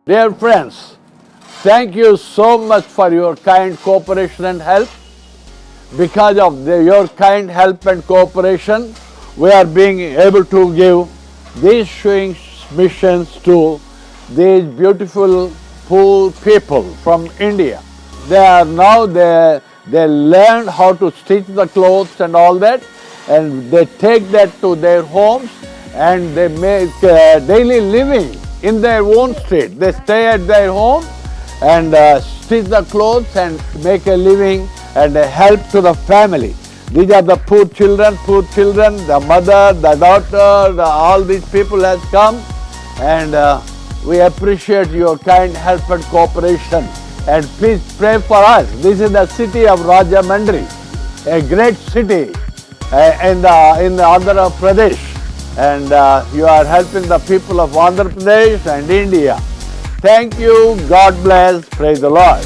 Dear friends, thank you so much for your kind cooperation and help. Because of your kind help and cooperation, we are being able to give these sewing missions to these beautiful poor people from India. They are now they learned how to stitch the clothes and all that, and they take that to their homes and they make daily living in their own street. They stay at their home and stitch the clothes and make a living and help to the family. These are the poor children, the mother, the daughter, all these people has come, and we appreciate your kind help and cooperation. And please pray for us. This is the city of Rajahmundry, a great city in the Andhra Pradesh, and you are helping the people of Andhra Pradesh and India. Thank you. God bless. Praise the Lord.